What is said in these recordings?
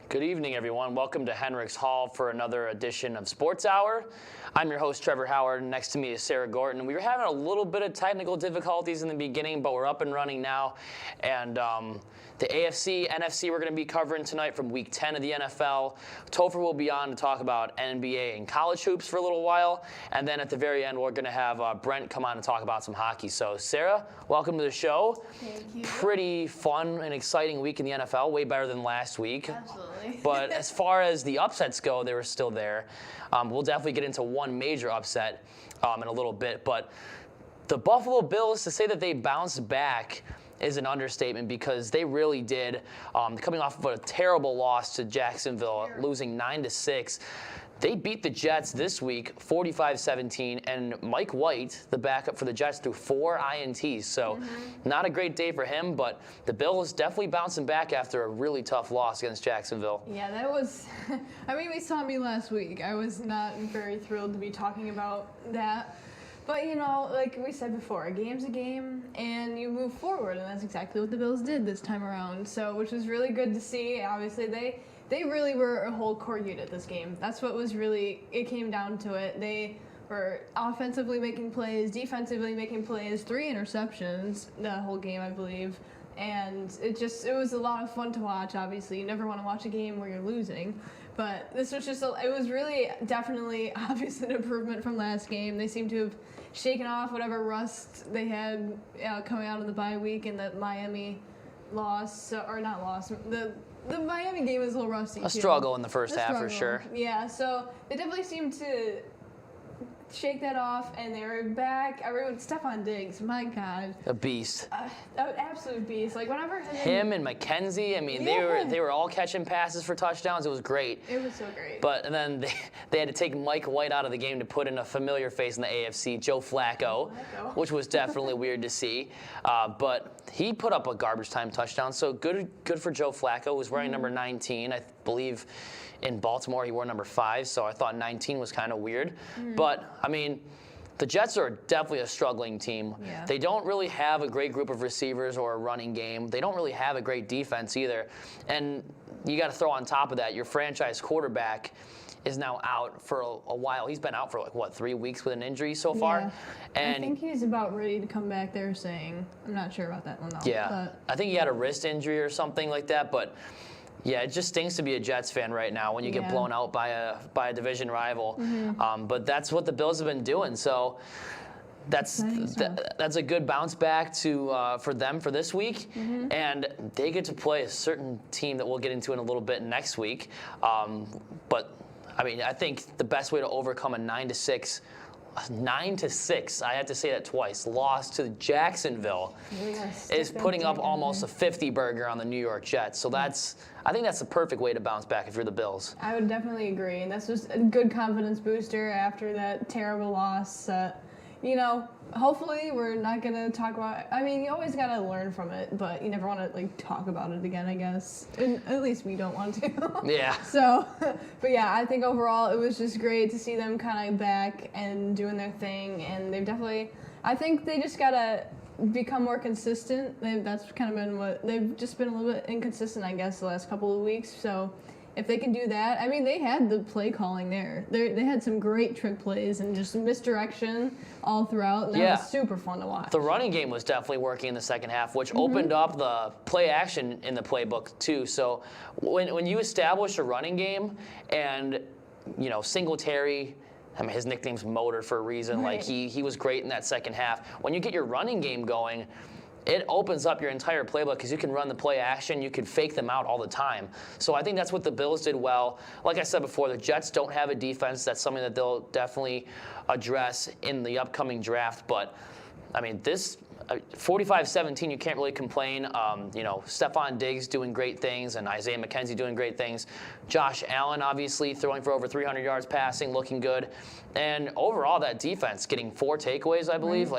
Good evening, everyone. Welcome to Henricks Hall for another edition of Sports Hour. I'm your host, Trevor Howard. Next to me is Sarah Gorton. We were having a little bit of technical difficulties in the beginning, but we're up and running now. And the AFC, NFC we're going to be covering tonight from Week 10 of the NFL. Topher will be on to talk about NBA and college hoops for a little while. And then at the very end, we're going to have Brent come on and talk about some hockey. So, Sarah, welcome to the show. Thank you. Pretty fun and exciting week in the NFL, way better than last week. Absolutely. But as far as the upsets go, they were still there. We'll definitely get into one major upset in a little bit. But the Buffalo Bills, to say that they bounced back is an understatement because they really did. Coming off of a terrible loss to Jacksonville, losing 9-6. They beat the Jets this week 45-17, and Mike White, the backup for the Jets, threw 4 INTs. So not a great day for him, but the Bills definitely bouncing back after a really tough loss against Jacksonville. Yeah, that was, I mean, we saw me last week. I was not very thrilled to be talking about that. But, you know, like we said before, a game's a game, and you move forward, and that's exactly what the Bills did this time around. So, which was really good to see. Obviously, they really were a whole core unit this game. That's what was really, it came down to it. They were offensively making plays, defensively making plays, 3 interceptions the whole game, I believe. And it was a lot of fun to watch, obviously. You never want to watch a game where you're losing. But this was just, it was really definitely, obviously, an improvement from last game. They seem to have shaken off whatever rust they had coming out of the bye week and the Miami loss, or not loss, the Miami game was a little rusty, A struggle in the first half, for sure. Yeah, so they definitely seemed to shake that off, and they were back. Everyone, Stephon Diggs, my God. A beast. An absolute beast. Like, whenever him and McKenzie, I mean, they were all catching passes for touchdowns. It was great. It was so great. But and then they had to take Mike White out of the game to put in a familiar face in the AFC, Joe Flacco, which was definitely weird to see. But he put up a garbage time touchdown, so good for Joe Flacco, who was wearing number 19, I believe. In Baltimore, he wore number 5, so I thought 19 was kind of weird. But, I mean, the Jets are definitely a struggling team. Yeah. They don't really have a great group of receivers or a running game. They don't really have a great defense either. And you got to throw on top of that, your franchise quarterback is now out for a while. He's been out for, 3 weeks with an injury so far? Yeah. And I think he's about ready to come back, they're saying. I'm not sure about that one, though. Yeah. But I think he had a wrist injury or something like that, but yeah, it just stinks to be a Jets fan right now when you get blown out by a division rival. But that's what the Bills have been doing. So that's a good bounce back for them for this week, and they get to play a certain team that we'll get into in a little bit next week. But I mean, I think the best way to overcome a 9-6. I had to say that twice, loss to Jacksonville is putting up almost a 50 burger on the New York Jets. So I think that's the perfect way to bounce back if you're the Bills. I would definitely agree. And that's just a good confidence booster after that terrible loss. You know, hopefully we're not going to talk about it. I mean, you always got to learn from it, but you never want to, talk about it again, I guess. And at least we don't want to. Yeah. So, but yeah, I think overall it was just great to see them kind of back and doing their thing. And they've definitely, I think they just got to become more consistent. That's kind of been they've just been a little bit inconsistent, I guess, the last couple of weeks. So if they can do that, I mean, they had the play calling there. They had some great trick plays and just misdirection all throughout. And that was super fun to watch. The running game was definitely working in the second half, which opened up the play action in the playbook too. So when you establish a running game and, Singletary, I mean, his nickname's Motor for a reason. Right. Like, he was great in that second half. When you get your running game going, it opens up your entire playbook because you can run the play action, you can fake them out all the time. So I think that's what the Bills did well. Like I said before, the Jets don't have a defense. That's something that they'll definitely address in the upcoming draft. But, I mean, this 45-17, you can't really complain. Stephon Diggs doing great things and Isaiah McKenzie doing great things. Josh Allen, obviously, throwing for over 300 yards passing, looking good. And overall, that defense getting 4 takeaways, I believe.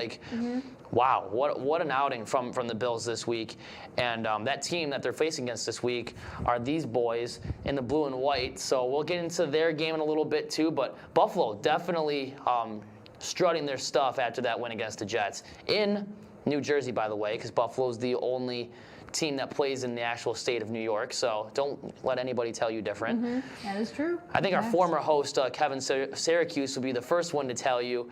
Wow, what an outing from the Bills this week. And that team that they're facing against this week are these boys in the blue and white. So we'll get into their game in a little bit, too. But Buffalo definitely strutting their stuff after that win against the Jets. In New Jersey, by the way, because Buffalo's the only team that plays in the actual state of New York, so don't let anybody tell you different. That is true. I think our former host, Kevin Syracuse, will be the first one to tell you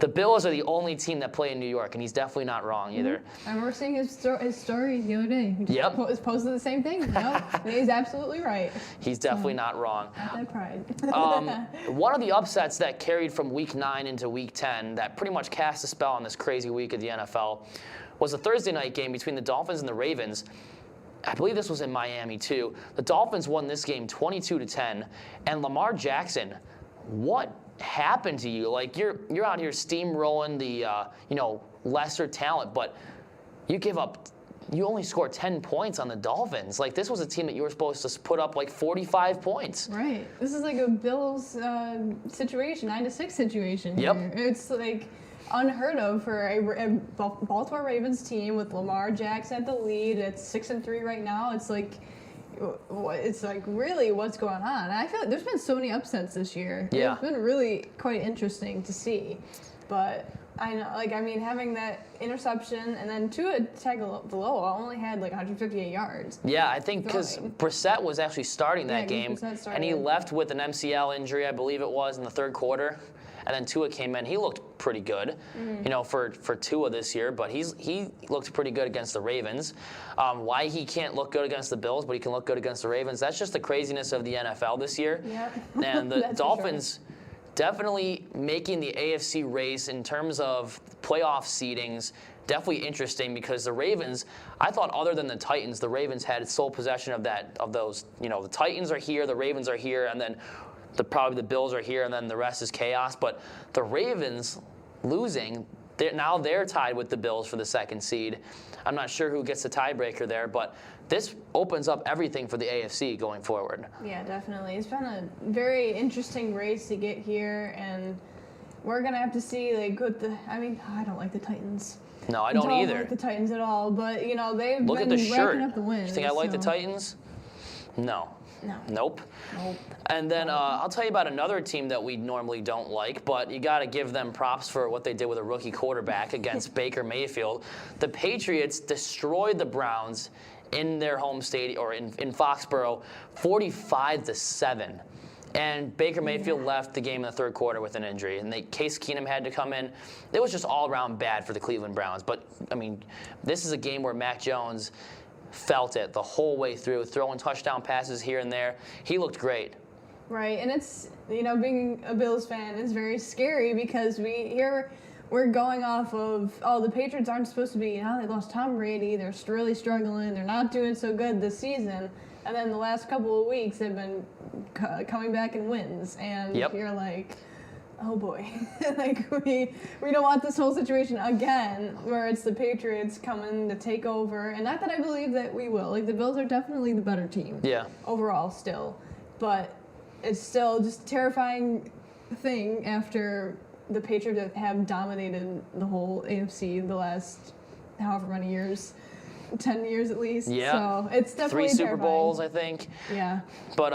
the Bills are the only team that play in New York, and he's definitely not wrong either. I remember seeing his story the other day. He Yep. posted the same thing. And he's absolutely right. He's definitely not wrong. Not that pride. One of the upsets that carried from Week 9 into Week 10 that pretty much cast a spell on this crazy week of the NFL was a Thursday night game between the Dolphins and the Ravens. I believe this was in Miami, too. The Dolphins won this game 22-10, and Lamar Jackson, what happened to you? Like, you're out here steamrolling the lesser talent, but you only scored 10 points on the Dolphins. Like, this was a team that you were supposed to put up like 45 points. Right. This is like a Bills situation, 9-6 situation. Yep. Here. It's like unheard of for a Baltimore Ravens team with Lamar Jackson at the lead. It's 6-3 right now. It's like really what's going on. And I feel like there's been so many upsets this year. Yeah. It's been really quite interesting to see. But I know, having that interception and then Tua Tagovailoa only had 158 yards. Yeah, I think because Brissett was actually starting that game, and he left with an MCL injury, I believe it was, in the third quarter. And then Tua came in. He looked pretty good, for Tua this year. But he looked pretty good against the Ravens. Why he can't look good against the Bills, but he can look good against the Ravens, that's just the craziness of the NFL this year. Yep. And the Dolphins definitely making the AFC race in terms of playoff seedings. Definitely interesting because the Ravens, I thought other than the Titans, the Ravens had sole possession of those. The Titans are here, the Ravens are here, and then probably the Bills are here, and then the rest is chaos. But the Ravens losing, they're tied with the Bills for the second seed. I'm not sure who gets the tiebreaker there, but this opens up everything for the AFC going forward. Yeah, definitely. It's been a very interesting race to get here, and we're going to have to see, I don't like the Titans. No, I don't either. I don't like the Titans at all, but, they've Look been at the shirt. racking up the wins. You think I like the Titans? No. No. Nope. And then I'll tell you about another team that we normally don't like, but you got to give them props for what they did with a rookie quarterback against Baker Mayfield. The Patriots destroyed the Browns in their home stadium, or in Foxborough, 45-7. And Baker Mayfield left the game in the third quarter with an injury, and Case Keenum had to come in. It was just all around bad for the Cleveland Browns. But this is a game where Mac Jones felt it the whole way through, throwing touchdown passes here and there. He looked great. Right, and it's, being a Bills fan is very scary because we're going off of, the Patriots aren't supposed to be, they lost Tom Brady, they're really struggling, they're not doing so good this season, and then the last couple of weeks they've been coming back in wins, and you're like, oh boy, we don't want this whole situation again where it's the Patriots coming to take over. And not that I believe that we will. The Bills are definitely the better team. Yeah. Overall still. But it's still just a terrifying thing after the Patriots have dominated the whole AFC the last however many years. 10 years at least. Yeah. So it's definitely 3 Super Bowls, I think. Yeah. But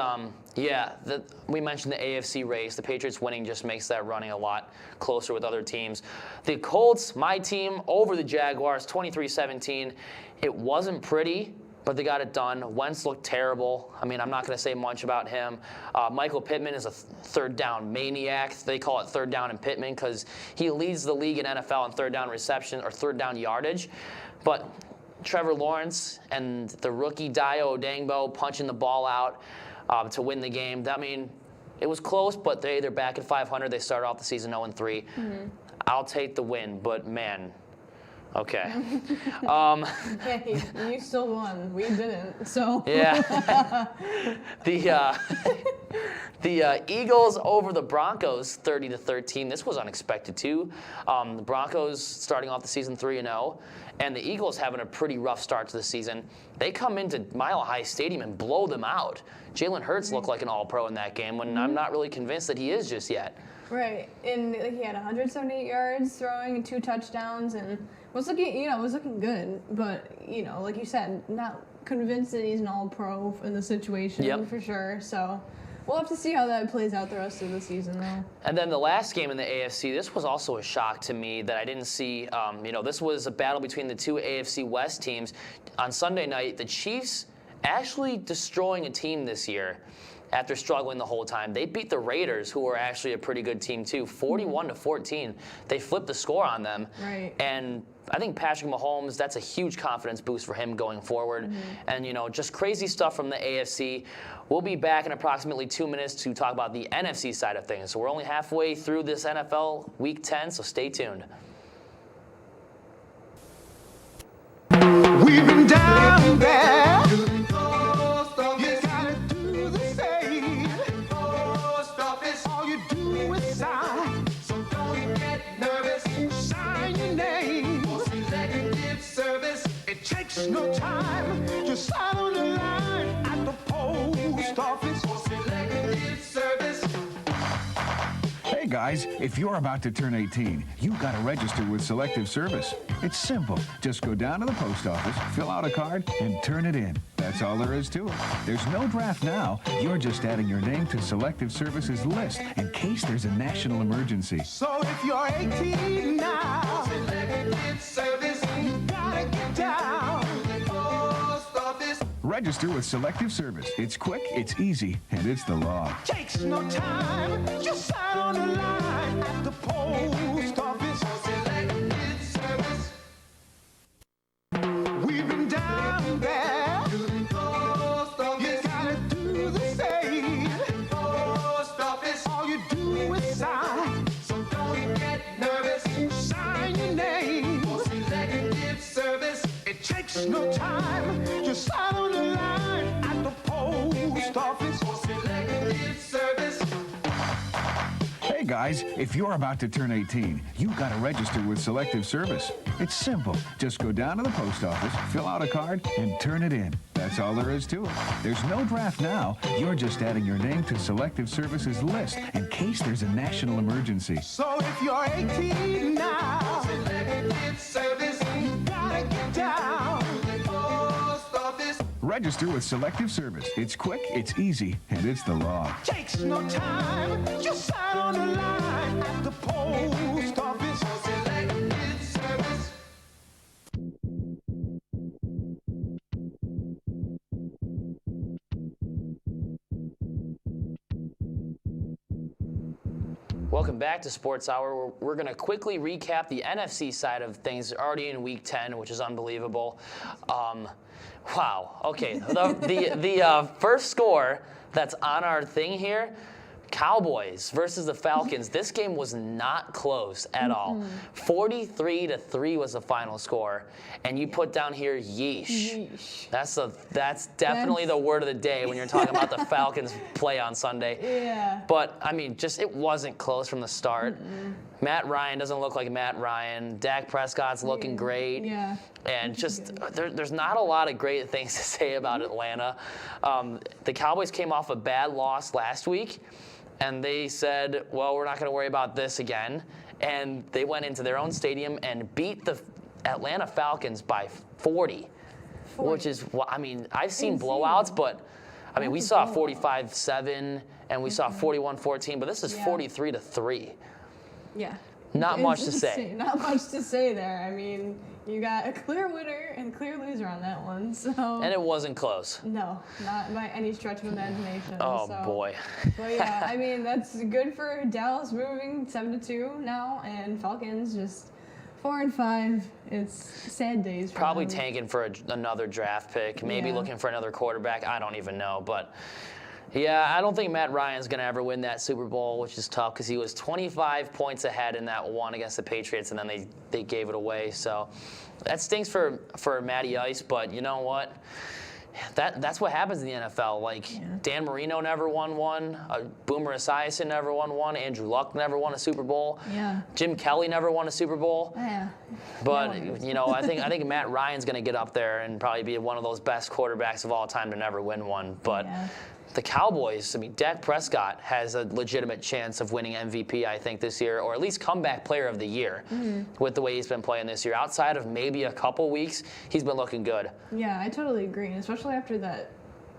we mentioned the AFC race. The Patriots winning just makes that running a lot closer with other teams. The Colts, my team, over the Jaguars, 23-17. It wasn't pretty, but they got it done. Wentz looked terrible. I'm not going to say much about him. Michael Pittman is a third down maniac. They call it third down in Pittman because he leads the league in NFL in third down reception or third down yardage. But Trevor Lawrence and the rookie Dio Odangbo punching the ball out to win the game. It was close, but they're back at 500. They started off the season 0-3. Mm-hmm. I'll take the win, but man, Okay. Hey, you still won. We didn't. So. Yeah. The Eagles over the Broncos, 30-13. This was unexpected too. The Broncos starting off the season 3-0, and the Eagles having a pretty rough start to the season. They come into Mile High Stadium and blow them out. Jalen Hurts looked like an All-Pro in that game, when I'm not really convinced that he is just yet. Right, and he had 178 yards throwing and 2 touchdowns, and was looking good. But like you said, not convinced that he's an All-Pro in the situation for sure. So we'll have to see how that plays out the rest of the season, though. And then the last game in the AFC, this was also a shock to me that I didn't see. This was a battle between the 2 AFC West teams. On Sunday night, the Chiefs actually destroying a team this year after struggling the whole time. They beat the Raiders, who were actually a pretty good team too, 41-14. They flipped the score on them. Right. And I think Patrick Mahomes, that's a huge confidence boost for him going forward. And, just crazy stuff from the AFC. We'll be back in approximately 2 minutes to talk about the NFC side of things. So we're only halfway through this NFL Week 10, so stay tuned. We've been down there. You gotta do the same. Post office. All you do is sign. So don't get nervous. Sign your name. For selective service. It takes no time. Just sign on the line at the post office. For selective service. Hey guys, if you're about to turn 18, you've got to register with Selective Service. It's simple. Just go down to the post office, fill out a card, and turn it in. That's all there is to it. There's no draft now. You're just adding your name to Selective Service's list in case there's a national emergency. So if you're 18 now, Selective Service, you gotta get down to the post office. Register with Selective Service. It's quick, it's easy, and it's the law. Takes no time. Just sign on the line at the post office. Selective Service. We've been down there. Post office. You gotta do the same. Post office. All you do is sign. So don't get nervous. Sign your name. For Selective Service. It takes no time. Just sign on the line at the post office. For Selective Service. Hey guys, if you're about to turn 18, you've got to register with Selective Service. It's simple. Just go down to the post office, fill out a card, and turn it in. That's all there is to it. There's no draft now. You're just adding your name to Selective Service's list in case there's a national emergency. So if you're 18 now, Selective Service, you gotta get down to the post office. Register with Selective Service. It's quick, it's easy, and it's the law. Takes no time. Just sign on the line at the post office. Selective Service. Welcome back to Sports Hour. We're going to quickly recap the NFC side of things. Already in Week 10, which is unbelievable. Wow. Okay. The first score that's on our thing here, Cowboys versus the Falcons. This game was not close at all. 43-3 was the final score, and you put down here yeesh. That's definitely the word of the day when you're talking about the Falcons play on Sunday. Yeah. But I mean, it wasn't close from the start. Matt Ryan doesn't look like Matt Ryan. Dak Prescott's looking great. Yeah. And there's not a lot of great things to say about Atlanta. The Cowboys came off a bad loss last week, and they said, well, we're not going to worry about this again. And they went into their own stadium and beat the Atlanta Falcons by 40. Which is, I mean, I've seen blowouts, but I mean, we saw 45-7 and we saw 41-14, but this is 43-3. Yeah. Not much to say. Insane. Not much to say there. I mean, you got a clear winner and a clear loser on that one. So. And it wasn't close. No, not by any stretch of imagination. Oh, so. boy. But yeah, I mean, that's good for Dallas moving 7-2 now, and Falcons just 4-5. It's sad days for Probably them. tanking for another draft pick, maybe looking for another quarterback. I don't even know, but Yeah, I don't think Matt Ryan's going to ever win that Super Bowl, which is tough because he was 25 points ahead in that one against the Patriots, and then they gave it away. So that stinks for Matty Ice, but you know what? That's what happens in the NFL. Like, Dan Marino never won one. Boomer Esiason never won one. Andrew Luck never won a Super Bowl. Yeah. Jim Kelly never won a Super Bowl. Yeah. But you know, I think Matt Ryan's going to get up there and probably be one of those best quarterbacks of all time to never win one. But the Cowboys, I mean, Dak Prescott has a legitimate chance of winning MVP, I think, this year, or at least comeback player of the year with the way he's been playing this year. Outside of maybe a couple weeks, he's been looking good. Yeah, I totally agree, and especially after that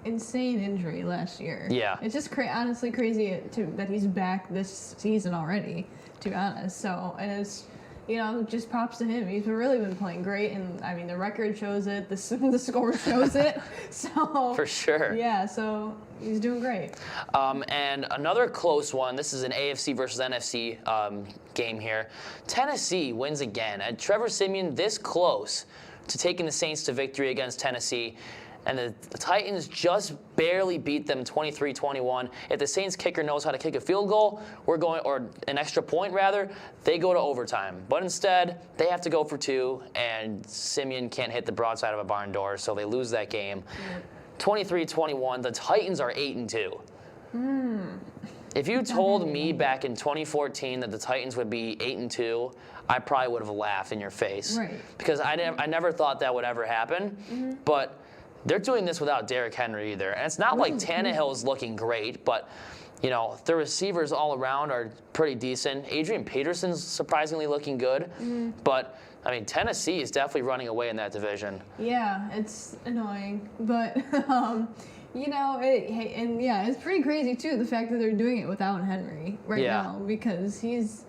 insane injury last year. Yeah. It's just honestly crazy that he's back this season already, to be honest. So, and it's, you know, just props to him. He's really been playing great, and I mean, the record shows it, the score shows it. So For sure. Yeah, so he's doing great. And another close one. This is an AFC versus NFC game here. Tennessee wins again, and Trevor Siemian this close to taking the Saints to victory against Tennessee. And the Titans just barely beat them 23-21. If the Saints kicker knows how to kick a field goal, or an extra point rather, they go to overtime. But instead, they have to go for 2, and Siemian can't hit the broadside of a barn door, so they lose that game. 23-21. The Titans are 8-2. If you told me back in 2014 that the Titans would be 8-2, I probably would have laughed in your face. Right. Because I never thought that would ever happen. But they're doing this without Derrick Henry either. And it's not like Tannehill's looking great, but you know, the receivers all around are pretty decent. Adrian Peterson's surprisingly looking good. But I mean, Tennessee is definitely running away in that division. Yeah, it's annoying, but you know, it's pretty crazy too, the fact that they're doing it without Henry now, because he's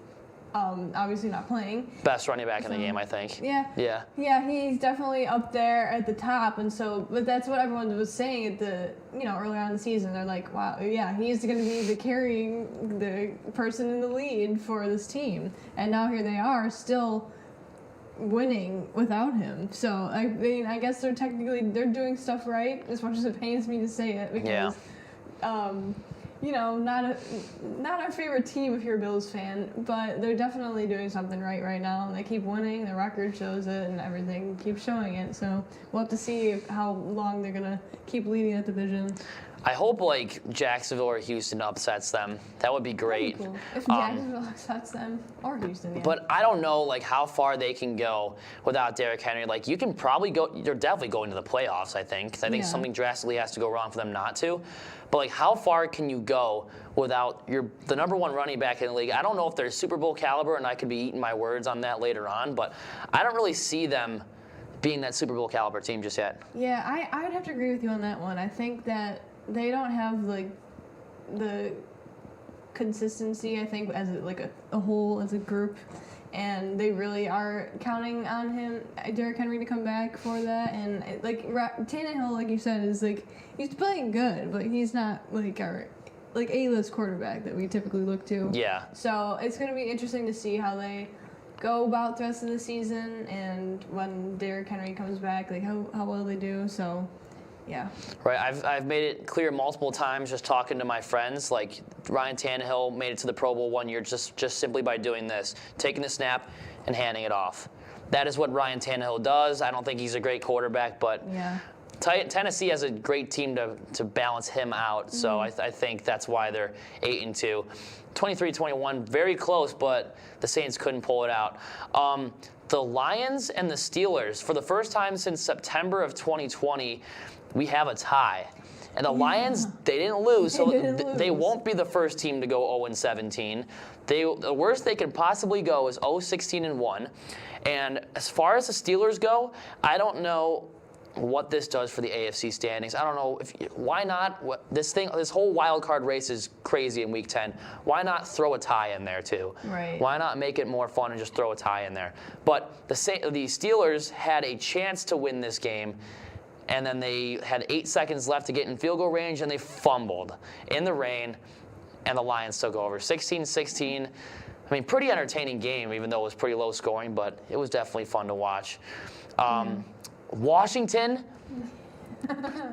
obviously not playing. Best running back in the game, I think. Yeah, he's definitely up there at the top, and so, but that's what everyone was saying at earlier on in the season. They're like, wow, yeah, he's going to be the person in the lead for this team, and now here they are still winning without him. So I mean, I guess they're doing stuff right, as much as it pains me to say it, because you know, not our favorite team if you're a Bills fan, but they're definitely doing something right now, and they keep winning. The record shows it, and everything keeps showing it. So we'll have to see how long they're gonna keep leading that division. I hope like Jacksonville or Houston upsets them. That would be great. That'd be cool. If Jacksonville upsets them, or Houston, But I don't know like how far they can go without Derrick Henry. Like you can probably go. They're definitely going to the playoffs. I think. 'Cause I think something drastically has to go wrong for them not to. But like, how far can you go without the number one running back in the league? I don't know if they're Super Bowl caliber, and I could be eating my words on that later on. But I don't really see them being that Super Bowl caliber team just yet. Yeah, I would have to agree with you on that one. I think that they don't have like the consistency, I think, as a whole, as a group, and they really are counting on Derrick Henry, to come back for that. And Tannehill, like you said, is like, he's playing good, but he's not like our A-list quarterback that we typically look to. Yeah. So it's going to be interesting to see how they go about the rest of the season, and when Derrick Henry comes back, like how well they do. So. Yeah. Right. I've made it clear multiple times just talking to my friends. Like Ryan Tannehill made it to the Pro Bowl one year just simply by doing this, taking the snap and handing it off. That is what Ryan Tannehill does. I don't think he's a great quarterback, but Tennessee has a great team to balance him out. So I think that's why they're 8-2. 23-21, very close, but the Saints couldn't pull it out. The Lions and the Steelers, for the first time since September of 2020, we have a tie. And the Lions, they didn't lose, so they won't be the first team to go 0-17. The worst they can possibly go is 0-16-1. And as far as the Steelers go, I don't know what this does for the AFC standings. I don't know why not. This whole wild card race is crazy in Week 10. Why not throw a tie in there too? Right. Why not make it more fun and just throw a tie in there? But the Steelers had a chance to win this game, and then they had 8 seconds left to get in field goal range, and they fumbled in the rain, and the Lions took over 16-16. I mean, pretty entertaining game, even though it was pretty low scoring, but it was definitely fun to watch. Washington,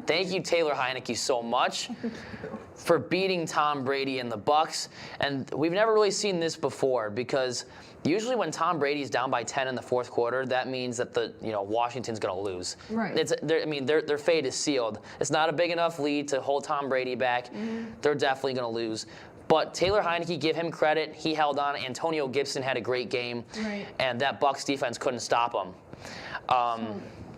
thank you, Taylor Heineke, so much. for beating Tom Brady and the Bucs. And we've never really seen this before because usually when Tom Brady's down by 10 in the fourth quarter, that means that Washington's going to lose. Right. Their fate is sealed. It's not a big enough lead to hold Tom Brady back. They're definitely going to lose. But Taylor Heineke, give him credit. He held on. Antonio Gibson had a great game. Right. And that Bucs defense couldn't stop him.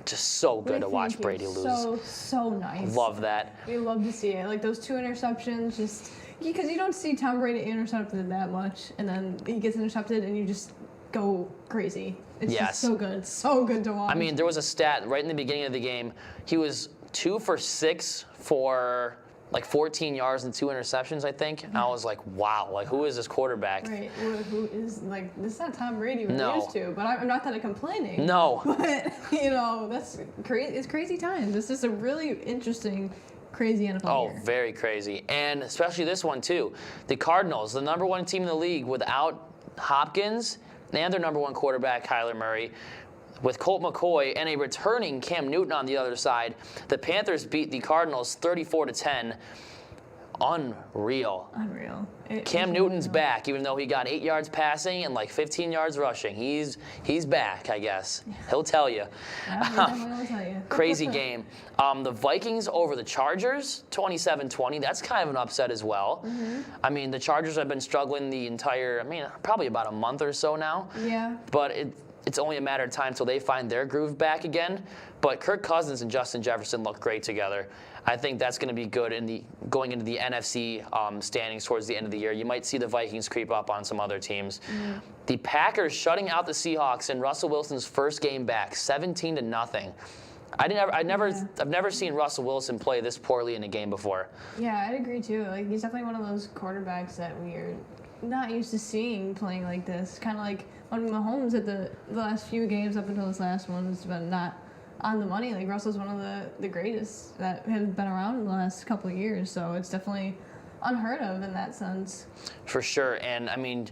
Just so good to watch Brady lose. So nice. Love that. We love to see it. Like those 2 interceptions, just because you don't see Tom Brady intercepted that much, and then he gets intercepted, and you just go crazy. It's just so good. It's so good to watch. I mean, there was a stat right in the beginning of the game. He was 2 for 6 for like 14 yards and 2 interceptions, I think. And I was like, wow, like who is this quarterback? Right. Who is like this is not Tom Brady we're No. used to. But I'm not that I'm complaining. No. But that's crazy. It's crazy times. This is a really interesting, crazy NFL year. Very crazy. And especially this one too. The Cardinals, the number 1 team in the league without Hopkins and their number 1 quarterback, Kyler Murray, with Colt McCoy and a returning Cam Newton on the other side. The Panthers beat the Cardinals 34-10. Unreal. Cam Newton's back, even though he got 8 yards passing and like 15 yards rushing. He's back, I guess. He'll tell you. Yeah, he definitely will tell you. Crazy game. The Vikings over the Chargers, 27-20. That's kind of an upset as well. I mean, the Chargers have been struggling probably about a month or so now. Yeah. But it's only a matter of time till they find their groove back again. But Kirk Cousins and Justin Jefferson look great together. I think that's going to be good going into the NFC standings towards the end of the year. You might see the Vikings creep up on some other teams. The Packers shutting out the Seahawks in Russell Wilson's first game back, 17-0. I've never seen Russell Wilson play this poorly in a game before. Yeah, I'd agree too. Like he's definitely one of those quarterbacks that we are not used to seeing playing like this. Kind of like when Mahomes at the last few games up until this last one has been not on the money. Like Russell's one of the greatest that have been around in the last couple of years. So it's definitely unheard of in that sense. For sure. And I mean,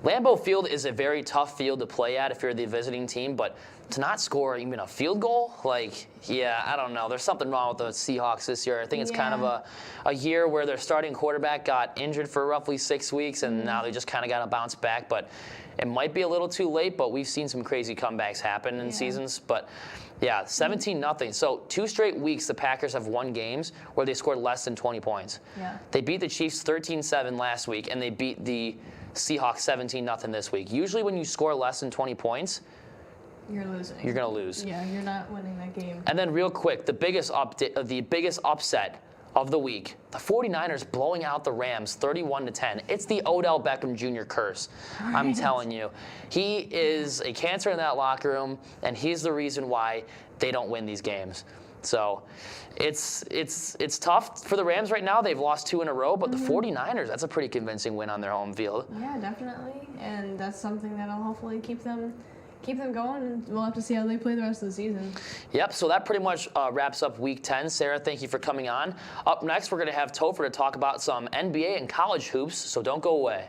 Lambeau Field is a very tough field to play at if you're the visiting team, but to not score even a field goal, I don't know. There's something wrong with the Seahawks this year. I think it's kind of a year where their starting quarterback got injured for roughly 6 weeks, and now they just kind of got to bounce back. But it might be a little too late, but we've seen some crazy comebacks happen in seasons. But yeah, 17-0. So 2 straight weeks the Packers have won games where they scored less than 20 points. Yeah. They beat the Chiefs 13-7 last week, and they beat the Seahawks 17-0 this week. Usually when you score less than 20 points, you're losing. You're going to lose. Yeah, you're not winning that game. And then real quick, the biggest upset of the week, the 49ers blowing out the Rams 31-10. It's the Odell Beckham Jr. curse. Right. I'm telling you. He is a cancer in that locker room, and he's the reason why they don't win these games. So it's tough for the Rams right now. They've lost 2 in a row, but the 49ers, that's a pretty convincing win on their home field. Yeah, definitely. And that's something that'll hopefully keep them going, and we'll have to see how they play the rest of the season. Yep, so that pretty much wraps up Week 10. Sarah, thank you for coming on. Up next, we're going to have Topher to talk about some NBA and college hoops, so don't go away.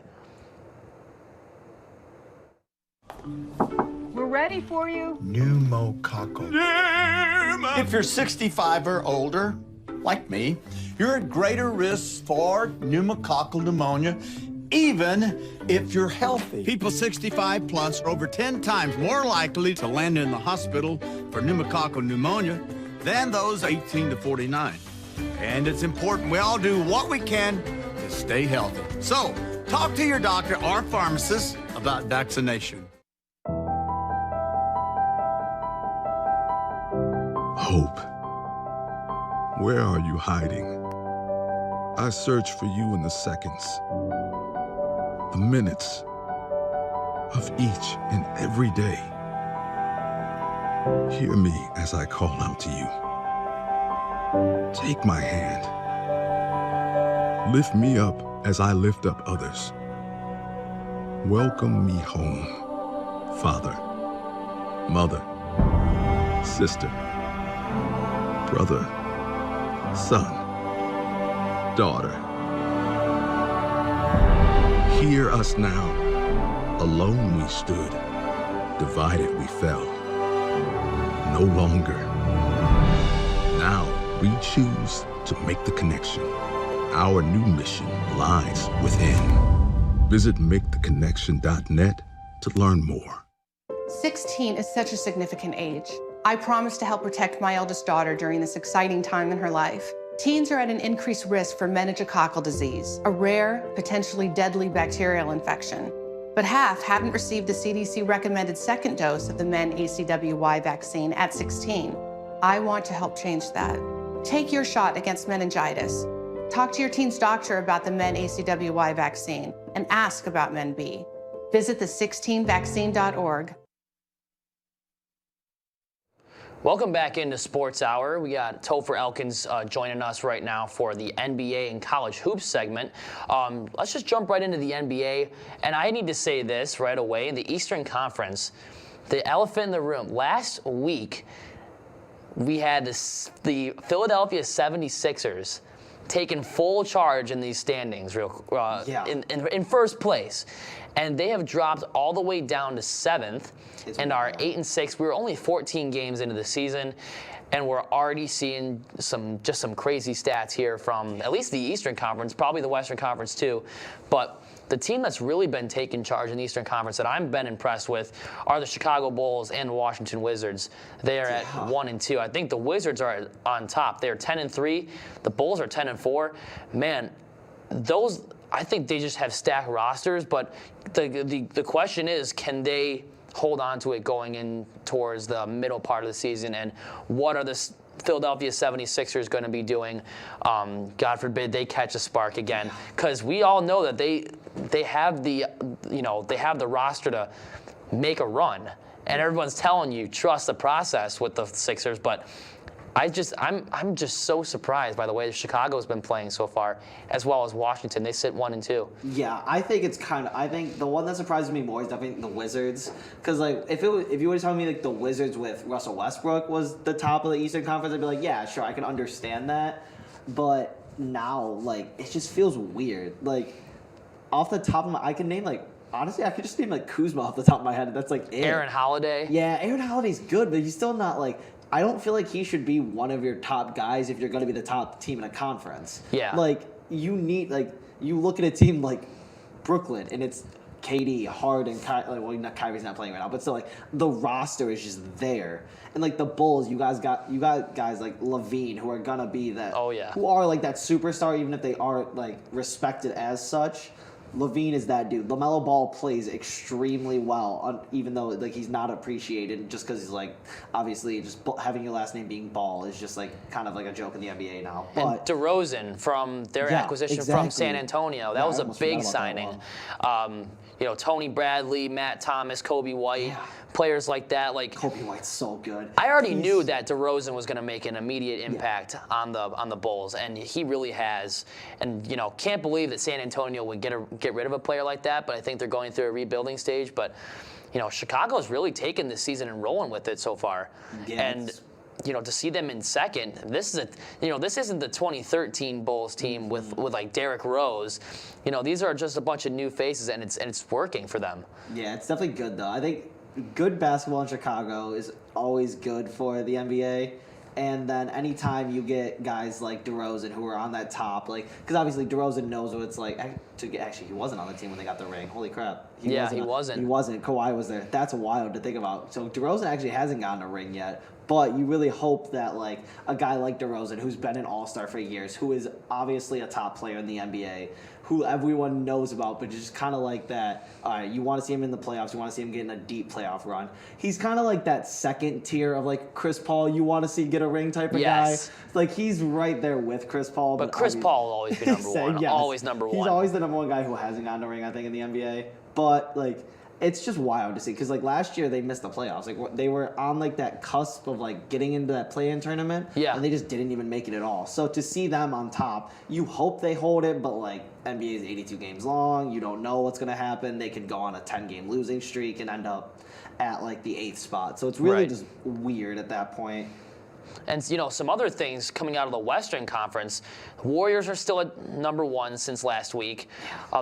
We're ready for you. Pneumococcal. If you're 65 or older, like me, you're at greater risk for pneumococcal pneumonia, even if you're healthy. People 65 plus are over 10 times more likely to land in the hospital for pneumococcal pneumonia than those 18 to 49. And it's important we all do what we can to stay healthy. So, talk to your doctor or pharmacist about vaccination. Hope. Where are you hiding? I search for you in the seconds, the minutes of each and every day. Hear me as I call out to you. Take my hand. Lift me up as I lift up others. Welcome me home, Father, Mother, Sister, Brother, Son, Daughter. Hear us now. Alone we stood, divided we fell. No longer. Now we choose to make the connection. our new mission lies within. Visit maketheconnection.net to learn more. 16 is such a significant age. I promise to help protect my eldest daughter during this exciting time in her life. Teens are at an increased risk for meningococcal disease, a rare, potentially deadly bacterial infection. But half haven't received the CDC-recommended second dose of the MenACWY vaccine at 16. I want to help change that. Take your shot against meningitis. Talk to your teen's doctor about the MenACWY vaccine and ask about MenB. Visit the16vaccine.org. Welcome back into Sports Hour. We got Topher Elkins joining us right now for the NBA and college hoops segment. Let's just jump right into the NBA. And I need to say this right away. The Eastern Conference, the elephant in the room. Last week, we had the Philadelphia 76ers taking full charge in these standings in first place. And they have dropped all the way down to 7th and are 8-6. We were only 14 games into the season, and we're already seeing some crazy stats here from at least the Eastern Conference, probably the Western Conference too. But the team that's really been taking charge in the Eastern Conference that I've been impressed with are the Chicago Bulls and Washington Wizards. They are at 1-2. I think the Wizards are on top. They're 10-3. The Bulls are 10-4. Man, those, I think they just have stacked rosters, but the question is, can they hold on to it going in towards the middle part of the season, and what are the Philadelphia 76ers going to be doing? God forbid they catch a spark again, because we all know that they have the roster to make a run, and everyone's telling you trust the process with the Sixers, but I'm just so surprised by the way Chicago's been playing so far, as well as Washington. They sit 1-2. Yeah, I think I think the one that surprises me more is definitely the Wizards, because like if you were to tell me like the Wizards with Russell Westbrook was the top of the Eastern Conference, I'd be like, yeah, sure, I can understand that. But now, like, it just feels weird. Like, off the top of my, I can name like. Honestly, I could just name like Kuzma off the top of my head. That's like it. Aaron Holiday. Yeah, Aaron Holiday's good, but he's still not like. I don't feel like he should be one of your top guys if you're going to be the top team in a conference. Yeah. Like, you need, like, you look at a team like Brooklyn, and it's KD, Harden, Kyrie's not playing right now, but still, like, the roster is just there. And, like, the Bulls, you got guys like Levine who are going to be that. Oh, yeah. Who are, like, that superstar, even if they aren't, like, respected as such. Levine is that dude. LaMelo Ball plays extremely well, even though like he's not appreciated just because he's like, obviously just having your last name being Ball is just like kind of like a joke in the NBA now. But and DeRozan from their acquisition from San Antonio, that was a big signing. Tony Bradley, Matt Thomas, Kobe White, players like that. Like Kobe White's so good. I already knew that DeRozan was going to make an immediate impact on the Bulls, and he really has. And can't believe that San Antonio would get rid of a player like that. But I think they're going through a rebuilding stage. But Chicago's really taken this season and rolling with it so far. Yeah, and to see them in second, this isn't the 2013 Bulls team with like Derrick Rose. These are just a bunch of new faces, and it's working for them. Yeah, it's definitely good though. I think good basketball in Chicago is always good for the NBA. And then anytime you get guys like DeRozan who are on that top, like, because obviously DeRozan knows what it's like actually, he wasn't on the team when they got the ring. Holy crap. He wasn't. He wasn't. Kawhi was there. That's wild to think about. So DeRozan actually hasn't gotten a ring yet. But you really hope that, like, a guy like DeRozan, who's been an all-star for years, who is obviously a top player in the NBA, who everyone knows about, but just kind of like that, all right, you want to see him in the playoffs, you want to see him getting a deep playoff run. He's kind of like that second tier of, like, Chris Paul, you want to see get a ring type of guy. Like, he's right there with Chris Paul. But Chris Paul will always be number one. Yes. Always number one. He's always the number one guy who hasn't gotten a ring, I think, in the NBA. But, like, it's just wild to see, because like last year they missed the playoffs. Like they were on like that cusp of like getting into that play-in tournament, and they just didn't even make it at all. So to see them on top, you hope they hold it, but like NBA is 82 games long. You don't know what's gonna happen. They could go on a 10-game losing streak and end up at like the 8th spot. So it's really just weird at that point. And some other things coming out of the Western Conference. Warriors are still at number 1 since last week.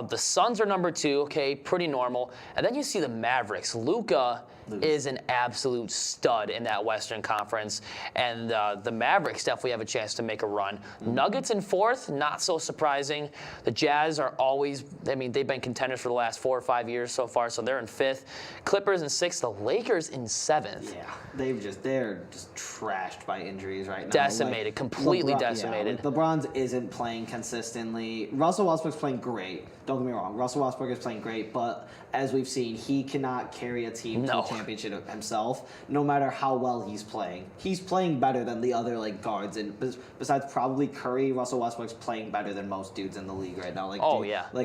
The Suns are number 2, okay, pretty normal. And then you see the Mavericks. Luka is an absolute stud in that Western Conference, and the Mavericks definitely have a chance to make a run. Nuggets in 4th, not so surprising. The Jazz are always, they've been contenders for the last 4 or 5 years so far, so they're in 5th. Clippers in 6th, the Lakers in 7th. Yeah, they're just trashed by injuries right now. Decimated, completely decimated. Yeah, LeBron isn't playing consistently. Russell Westbrook's playing great. Don't get me wrong. Russell Westbrook is playing great, but as we've seen, he cannot carry a team to a championship himself, no matter how well he's playing. He's playing better than the other guards, and besides probably Curry, Russell Westbrook's playing better than most dudes in the league right now.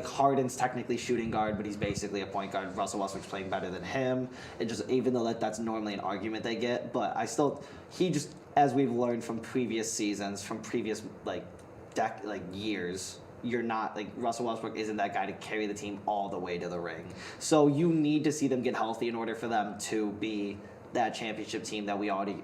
Harden's technically shooting guard, but he's basically a point guard. Russell Westbrook's playing better than him. It just, even though that's normally an argument they get, but as we've learned from previous seasons, from previous years. You're not Russell Westbrook isn't that guy to carry the team all the way to the ring. So you need to see them get healthy in order for them to be that championship team that we already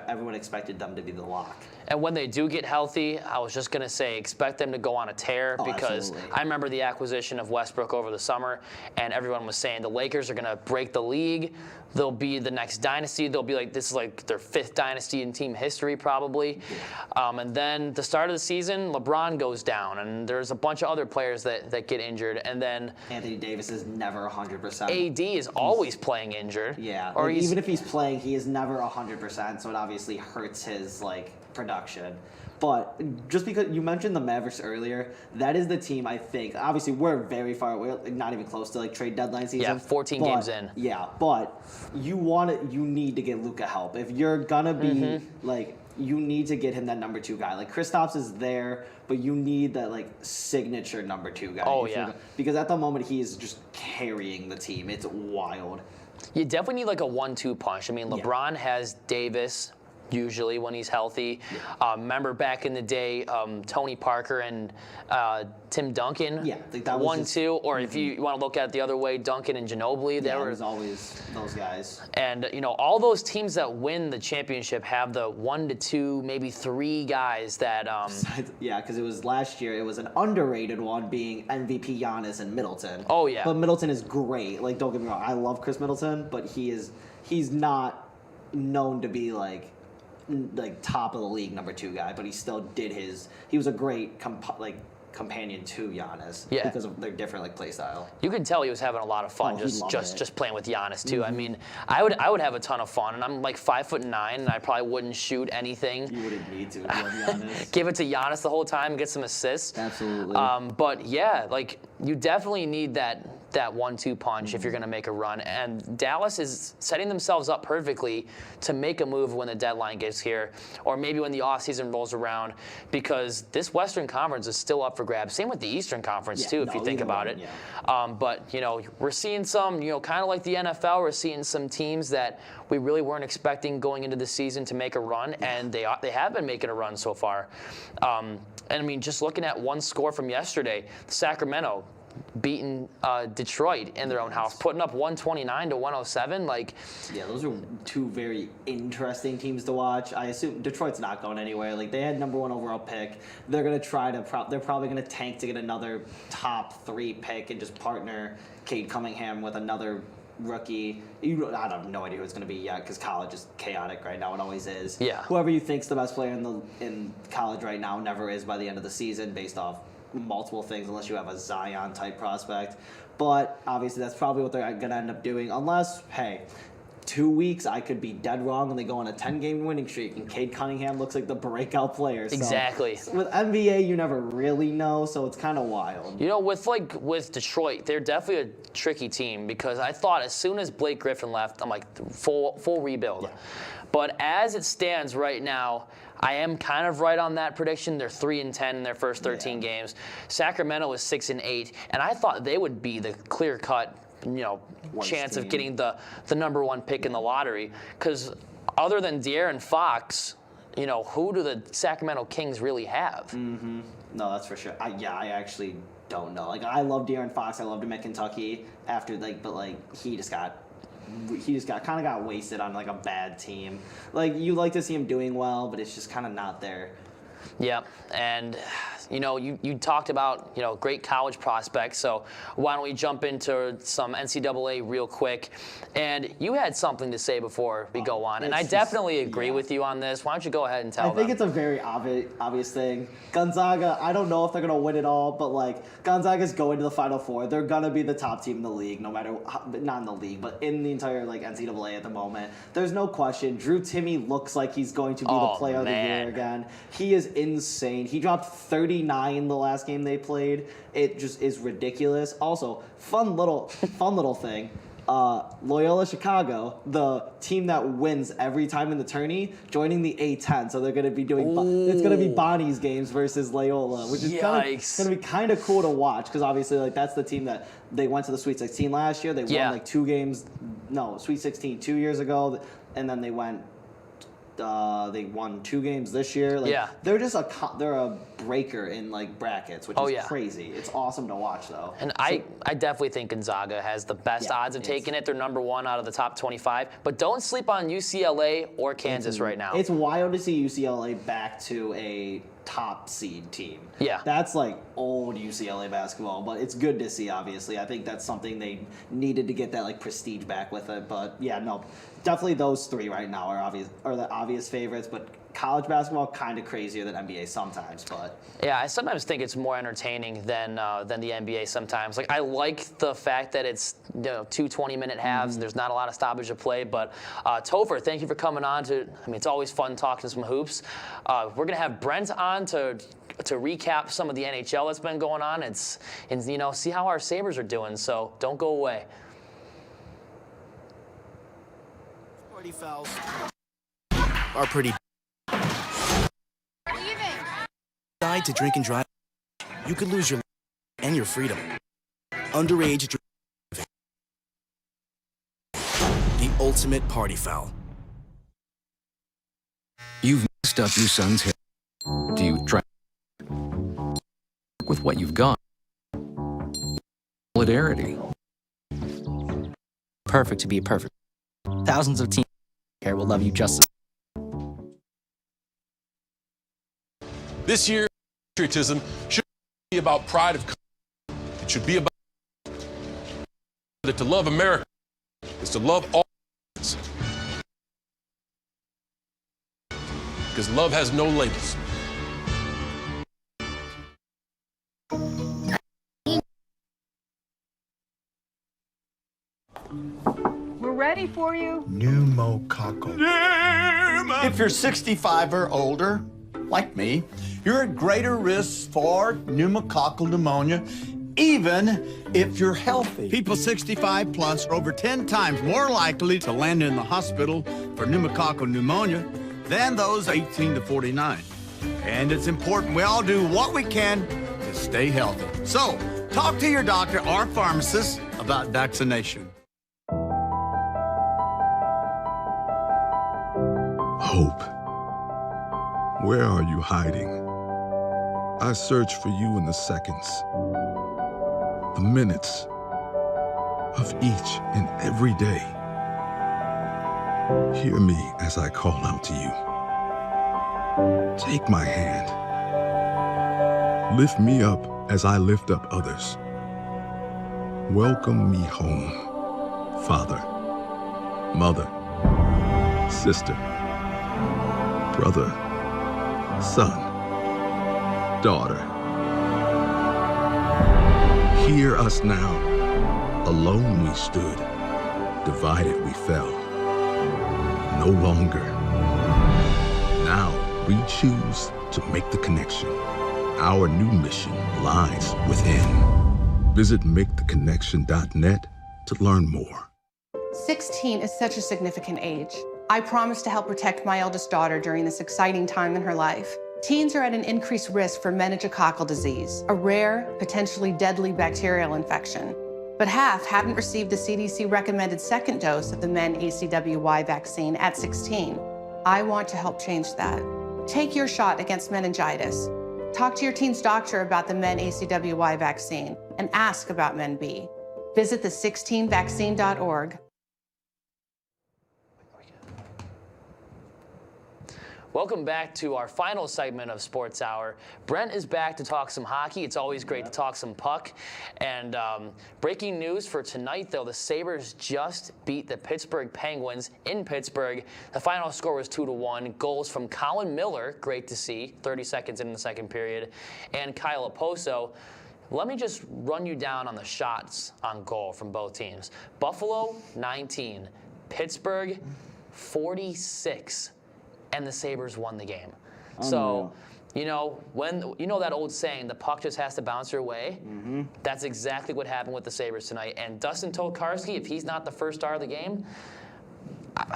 everyone expected them to be the lock. And when they do get healthy, I was just going to say, expect them to go on a tear because absolutely. I remember the acquisition of Westbrook over the summer, and everyone was saying the Lakers are going to break the league. They'll be the next dynasty. They'll be this is their 5th dynasty in team history probably. And then the start of the season, LeBron goes down, and there's a bunch of other players that get injured. And then Anthony Davis is never 100%. AD is always playing injured. Yeah, or even if he's playing, he is never 100%, so it obviously hurts his production. But just because you mentioned the Mavericks earlier, that is the team I think. Obviously, we're very far away, not even close to trade deadline season. Yeah, 14 games in. Yeah, but you need to get Luka help if you're gonna be you need to get him that number 2 guy. Kristaps is there, but you need that signature number 2 guy. Oh yeah, because at the moment he is just carrying the team. It's wild. You definitely need a 1-2 punch. LeBron has Davis. Usually when he's healthy. Remember back in the day, Tony Parker and Tim Duncan? Yeah, that was 1-2. Or if you want to look at it the other way, Duncan and Ginobili. It was always those guys. And, all those teams that win the championship have the 1 to 2, maybe 3 guys that... Yeah, because it was last year, it was an underrated one being MVP Giannis and Middleton. Oh, yeah. But Middleton is great. Don't get me wrong, I love Chris Middleton, but he's not known to be top of the league number 2 guy, but he still he was a great companion to Giannis because of their different play style. You could tell he was having a lot of fun just playing with Giannis too. I would have a ton of fun, and I'm 5'9", and I probably wouldn't shoot anything. You wouldn't need to. Giannis. Give it to Giannis the whole time and get some assists. Absolutely. But yeah, you definitely need that 1-2 punch if you're going to make a run. And Dallas is setting themselves up perfectly to make a move when the deadline gets here, or maybe when the offseason rolls around, because this Western Conference is still up for grabs. Same with the Eastern Conference too, if you think about it. Yeah. But we're seeing some, kind of like the NFL, we're seeing some teams that we really weren't expecting going into the season to make a run, and they have been making a run so far. And just looking at one score from yesterday, Sacramento beating Detroit in their own house, putting up 129 to 107. Yeah, those are 2 very interesting teams to watch. I assume Detroit's not going anywhere. They had number 1 overall pick. They're gonna they're probably gonna tank to get another top 3 pick and just partner Cade Cunningham with another rookie. I have no idea who it's going to be yet because college is chaotic right now. It always is. Yeah. Whoever you think's the best player in college right now never is by the end of the season based off multiple things unless you have a Zion type prospect. But obviously that's probably what they're going to end up doing unless, 2 weeks, I could be dead wrong and they go on a 10-game winning streak and Cade Cunningham looks like the breakout player. So Exactly. With NBA, you never really know, so it's kind of wild. With Detroit, they're definitely a tricky team because I thought as soon as Blake Griffin left, I'm full rebuild. Yeah. But as it stands right now, I am kind of right on that prediction. They're 3-10 in their first 13 games. Sacramento is 6-8, and I thought they would be the clear-cut chance of getting the number 1 pick in the lottery. Because other than De'Aaron Fox, who do the Sacramento Kings really have? Mm-hmm. No, that's for sure. I actually don't know. I love De'Aaron Fox. I loved him at Kentucky after but he just got wasted on a bad team. You like to see him doing well, but it's just kind of not there. Yeah, and you talked about great college prospects. So why don't we jump into some NCAA real quick? And you had something to say before we go on, and I definitely agree with you on this. Why don't you go ahead and tell them? I think it's a very obvious thing. Gonzaga, I don't know if they're gonna win it all, but like Gonzaga's going to the Final Four. They're gonna be the top team in the league, no matter not in the league, but in the entire like NCAA at the moment. There's no question. Drew Timme looks like he's going to be the player of the year again. He is insane. He dropped 39 the last game they played. It just is ridiculous. Also, fun little thing. Loyola Chicago, the team that wins every time in the tourney, joining the A10. So they're going to be doing. It's going to be Bonnie's games versus Loyola, which is going to be kind of cool to watch because obviously like that's the team that they went to the Sweet 16 last year. They won like 2 games. No, Sweet 16 2 years ago, and then they went. They won 2 games this year. Like, they're just they're a breaker in like brackets, which is crazy. It's awesome to watch though. And I definitely think Gonzaga has the best odds of taking it. They're number 1 out of the top 25. But don't sleep on UCLA or Kansas right now. It's wild to see UCLA back to a top seed team. Yeah. That's like old UCLA basketball, but it's good to see, obviously. I think that's something they needed to get that like prestige back with it. But yeah, no, definitely those 3 right now are the obvious favorites, but college basketball kind of crazier than NBA sometimes, but yeah, I sometimes think it's more entertaining than the NBA sometimes. Like I like the fact that it's 2 20-minute halves and there's not a lot of stoppage of play. But Topher, thank you for coming on. It's always fun talking some hoops. We're gonna have Brent on to recap some of the NHL that's been going on. And see how our Sabres are doing. So don't go away. Party fouls are pretty. Decide to drink and drive, you could lose your life and your freedom. Underage driving. The ultimate party foul. You've messed up your son's hair. Do you try with what you've got? Solidarity. Perfect to be perfect. Thousands of teams here will love you just as. This year, patriotism should be about pride of country. It should be about that to love America is to love all Americans. Because love has no labels. We're ready for you. Pneumococcal. If you're 65 or older, like me, you're at greater risk for pneumococcal pneumonia, even if you're healthy. People 65 plus are over 10 times more likely to land in the hospital for pneumococcal pneumonia than those 18 to 49. And it's important we all do what we can to stay healthy. So, talk to your doctor or pharmacist about vaccination. Hope. Where are you hiding? I search for you in the seconds, the minutes of each and every day. Hear me as I call out to you. Take my hand. Lift me up as I lift up others. Welcome me home, father, mother, sister, brother, son, daughter. Hear us now. Alone we stood, divided we fell. No longer. Now we choose to make the connection. Our new mission lies within. Visit maketheconnection.net to learn more. 16 is such a significant age. I promised to help protect my eldest daughter during this exciting time in her life. Teens are at an increased risk for meningococcal disease, a rare, potentially deadly bacterial infection. But half haven't received the CDC-recommended 2nd dose of the MenACWY vaccine at 16. I want to help change that. Take your shot against meningitis. Talk to your teen's doctor about the MenACWY vaccine and ask about MenB. Visit the16vaccine.org. Welcome back to our final segment of Sports Hour. Brent is back to talk some hockey. It's always great to talk some puck. And breaking news for tonight, though, the Sabres just beat the Pittsburgh Penguins in Pittsburgh. The final score was 2-1. Goals from Colin Miller, great to see, 30 seconds in the second period, and Kyle Oposo. Let me just run you down on the shots on goal from both teams. Buffalo, 19. Pittsburgh, 46. And the Sabres won the game. So, when that old saying, the puck just has to bounce your way, that's exactly what happened with the Sabres tonight. And Dustin Tokarski, if he's not the first star of the game,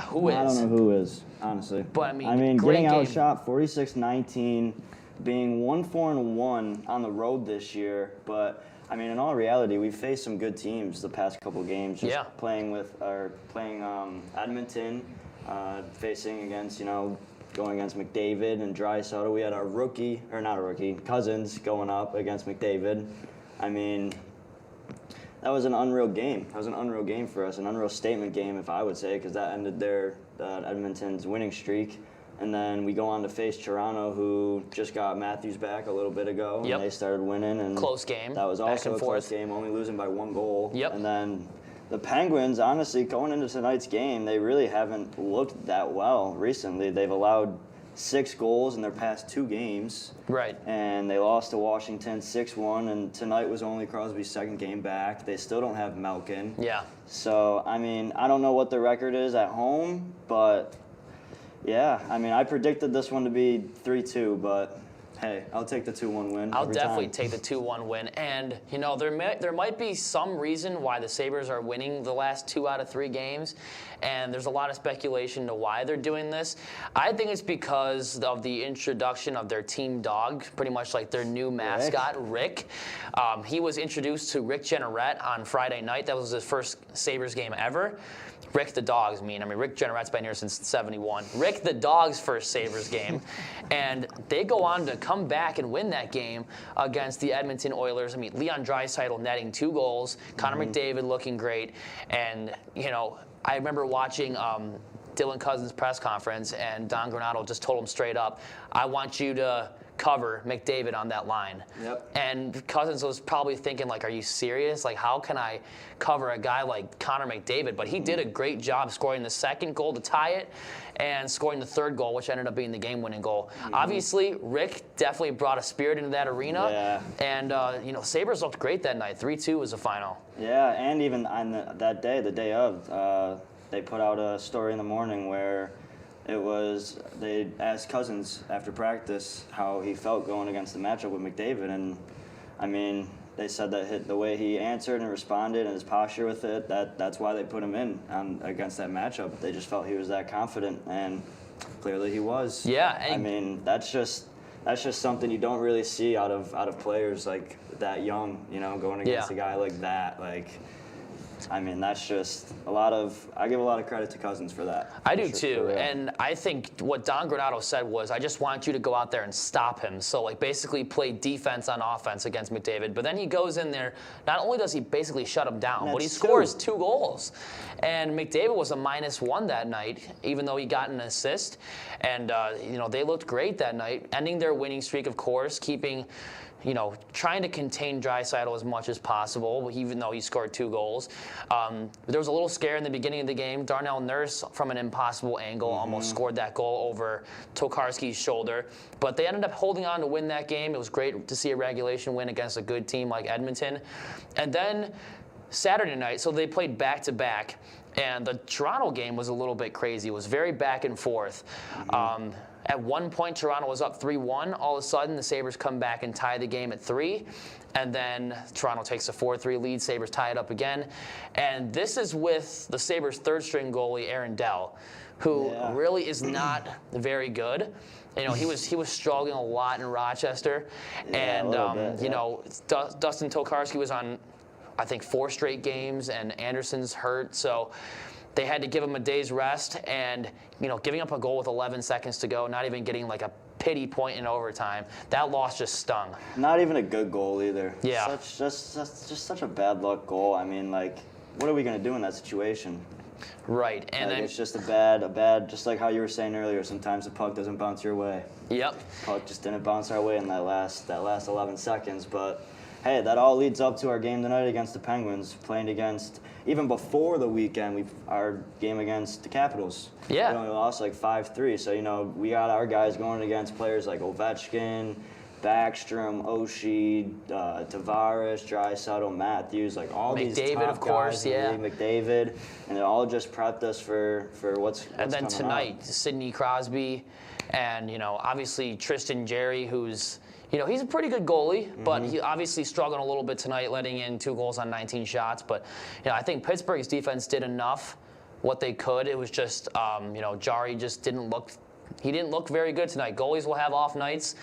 who is? I don't know who is, honestly. But, I mean getting game. outshot 46-19, being 1-4-1 on the road this year. But, I mean, in all reality, we've faced some good teams the past couple games. Just playing Edmonton, facing against, going against McDavid and Draisaitl. We had our Cousins going up against McDavid. I mean, that was an unreal game. That was an unreal game for us, an unreal statement game, if I would say, because that ended Edmonton's winning streak. And then we go on to face Toronto, who just got Matthews back a little bit ago, and they started winning. And close game. That was also a close game, only losing by 1 goal. Yep. And then the Penguins, honestly, going into tonight's game, they really haven't looked that well recently. They've allowed 6 goals in their past 2 games. Right. And they lost to Washington 6-1, and tonight was only Crosby's second game back. They still don't have Malkin. Yeah. So, I mean, I don't know what the record is at home, but yeah, I mean, I predicted this one to be 3-2, but hey, I'll take the 2-1 win. I'll definitely take the 2-1 win. And, there might be some reason why the Sabres are winning the last 2 out of 3 games. And there's a lot of speculation to why they're doing this. I think it's because of the introduction of their team dog, pretty much like their new mascot, Rick. He was introduced to Rick Jeanneret on Friday night. That was his first Sabres game ever. Rick the Dog's Rick Jenneret's been here since '71. Rick the Dog's first Sabres game. And they go on to come back and win that game against the Edmonton Oilers. Leon Draisaitl netting 2 goals, Connor McDavid looking great. And, I remember watching Dylan Cousins' press conference, and Don Granato just told him straight up, I want you to cover McDavid on that line. Yep. And Cousins was probably thinking, are you serious? How can I cover a guy like Connor McDavid? But he did a great job scoring the second goal to tie it and scoring the third goal, which ended up being the game-winning goal. Obviously, Rick definitely brought a spirit into that arena. Yeah. And, Sabres looked great that night. 3-2 was the final. Yeah, and even on that day, the day of, they put out a story in the morning where they asked Cousins after practice how he felt going against the matchup with McDavid, and they said that the way he answered and responded and his posture with it, that's why they put him in against that matchup. They just felt he was that confident, and clearly he was. Yeah. That's just something you don't really see out of players like that young, going against a guy like that. That's just I give a lot of credit to Cousins for that. I do too, and I think what Don Granato said was, I just want you to go out there and stop him. So basically play defense on offense against McDavid. But then he goes in there, not only does he basically shut him down, but he scores 2 goals. And McDavid was a -1 that night, even though he got an assist. And, they looked great that night, ending their winning streak, of course, keeping trying to contain Draisaitl as much as possible, even though he scored 2 goals. There was a little scare in the beginning of the game. Darnell Nurse, from an impossible angle, almost scored that goal over Tokarski's shoulder. But they ended up holding on to win that game. It was great to see a regulation win against a good team like Edmonton. And then Saturday night, so they played back-to-back. And the Toronto game was a little bit crazy. It was very back and forth. At one point, Toronto was up 3-1. All of a sudden, the Sabres come back and tie the game at 3. And then Toronto takes a 4-3 lead. Sabres tie it up again. And this is with the Sabres' third-string goalie, Aaron Dell, who really is not very good. He was struggling a lot in Rochester. And, Dustin Tokarski was on, I think, 4 straight games, and Anderson's hurt. So they had to give him a day's rest, and giving up a goal with 11 seconds to go, not even getting a pity point in overtime, that loss just stung. Not even a good goal either. Yeah. Just such a bad luck goal. What are we gonna do in that situation? Right, and like, then it's just a bad, just like how you were saying earlier. Sometimes the puck doesn't bounce your way. Yep. Puck just didn't bounce our way in that last 11 seconds. But hey, that all leads up to our game tonight against the Penguins, playing against, even before the weekend, our game against the Capitals. Yeah. We only lost like 5-3. So, you know, we got our guys going against players like Ovechkin, Backstrom, Oshie, Tavares, Draisaitl, Matthews, like all these top McDavid, of course, guys, yeah. McDavid, and they all just prepped us for what's and then coming tonight, up. Sidney Crosby, and, you know, obviously Tristan Jarry, who's, you know, he's a pretty good goalie, but he obviously struggled a little bit tonight, letting in 2 goals on 19 shots. But, you know, I think Pittsburgh's defense did enough, what they could. It was just, you know, Jarry just didn't look very good tonight. Goalies will have off nights,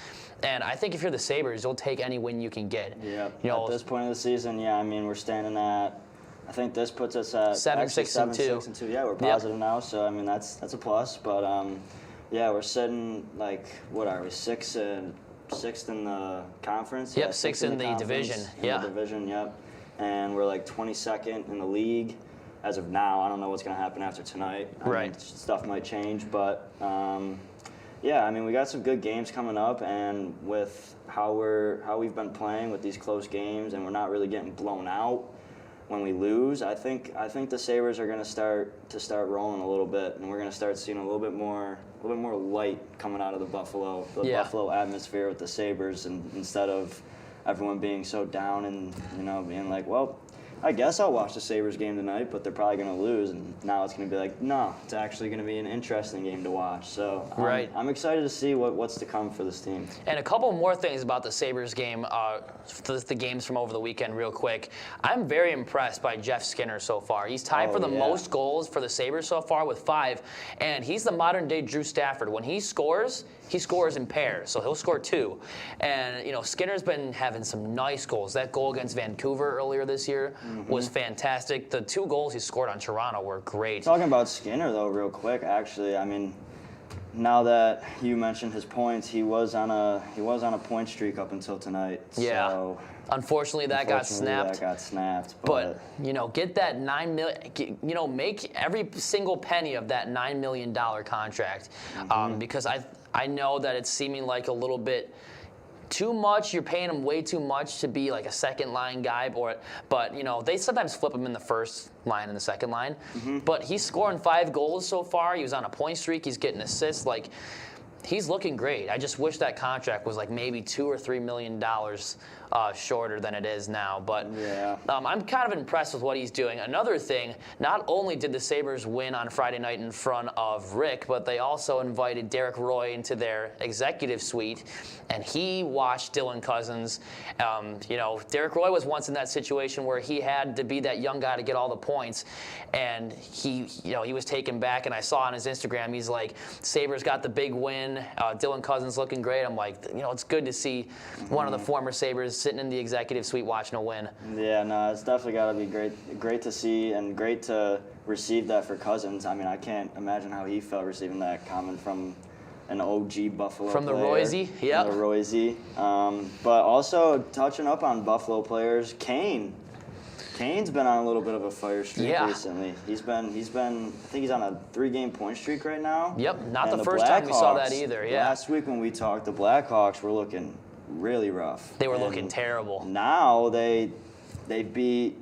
and I think if you're the Sabres, you'll take any win you can get. Yeah. You know, at this point of the season, yeah, I mean, we're standing at, I think this puts us at 7-6-2. Yeah, we're positive now, so I mean that's a plus. But yeah, we're sitting like, what are we, sixth in the conference? Yep, Yeah, sixth in the conference, division. in Yeah. the division, yep. And we're like 22nd in the league as of now. I don't know what's going to happen after tonight. I mean, stuff might change, but yeah, I mean, we got some good games coming up, and with how we've been playing with these close games, and we're not really getting blown out when we lose, I think the Sabres are going to start rolling a little bit, and we're going to start seeing a little bit more light coming out of the Buffalo atmosphere with the Sabres, and instead of everyone being so down and, you know, being like, well, I guess I'll watch the Sabres game tonight, but they're probably going to lose. And now it's going to be like, no, it's actually going to be an interesting game to watch. So I'm excited to see what's to come for this team. And a couple more things about the Sabres game, the games from over the weekend real quick. I'm very impressed by Jeff Skinner so far. He's tied for the most goals for the Sabres so far with 5, and he's the modern-day Drew Stafford. When he scores in pairs, so he'll score 2. And, you know, Skinner's been having some nice goals. That goal against Vancouver earlier this year was fantastic. The 2 goals he scored on Toronto were great. Talking about Skinner, though, real quick, actually, I mean, now that you mentioned his points, he was on a point streak up until tonight. Yeah. So unfortunately, that got snapped. But you know, get that $9 million. You know, make every single penny of that $9 million contract, because I know that it's seeming like a little bit too much. You're paying him way too much to be like a second line guy, but you know, they sometimes flip him in the first line and the second line. But he's scoring 5 goals so far. He was on a point streak. He's getting assists. Like, he's looking great. I just wish that contract was like maybe $2 or $3 million shorter than it is now. But I'm kind of impressed with what he's doing. Another thing, not only did the Sabres win on Friday night in front of Rick, but they also invited Derek Roy into their executive suite, and he watched Dylan Cousins. You know, Derek Roy was once in that situation where he had to be that young guy to get all the points, and he was taken back. And I saw on his Instagram, he's like, Sabres got the big win. Dylan Cousins looking great. I'm like, you know, it's good to see one of the former Sabres sitting in the executive suite watching a win. Yeah, no, it's definitely got to be great to see, and great to receive that for Cousins. I mean, I can't imagine how he felt receiving that comment from an OG Buffalo from the player. Roisey, yeah. From the Roisey. But also touching up on Buffalo players, Kane's been on a little bit of a fire streak recently. He's been I think he's on a 3-game point streak right now. Yep, not the first time we saw that either. Yeah. Last week when we talked, the Blackhawks were looking really rough. They were looking terrible. Now they beat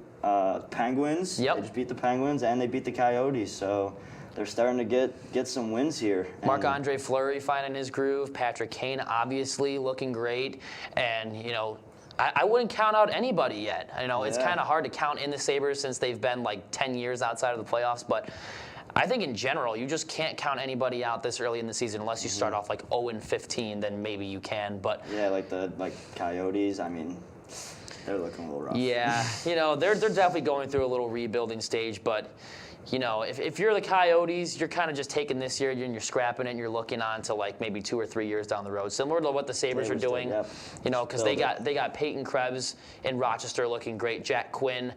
Penguins. Yep. They just beat the Penguins, and they beat the Coyotes. So they're starting to get some wins here. Marc-Andre Fleury finding his groove. Patrick Kane obviously looking great. And, you know, I wouldn't count out anybody yet. You know, it's kind of hard to count in the Sabres since they've been like 10 years outside of the playoffs. But I think in general, you just can't count anybody out this early in the season unless you start off like 0-15. Then maybe you can. But yeah, like the Coyotes. I mean, they're looking a little rough. Yeah, you know, they're definitely going through a little rebuilding stage. But you know, if you're the Coyotes, you're kind of just taking this year and you're scrapping it and you're looking on to like maybe 2 or 3 years down the road. Similar to what the Sabres are doing, you know, because they got Peyton Krebs in Rochester looking great, Jack Quinn,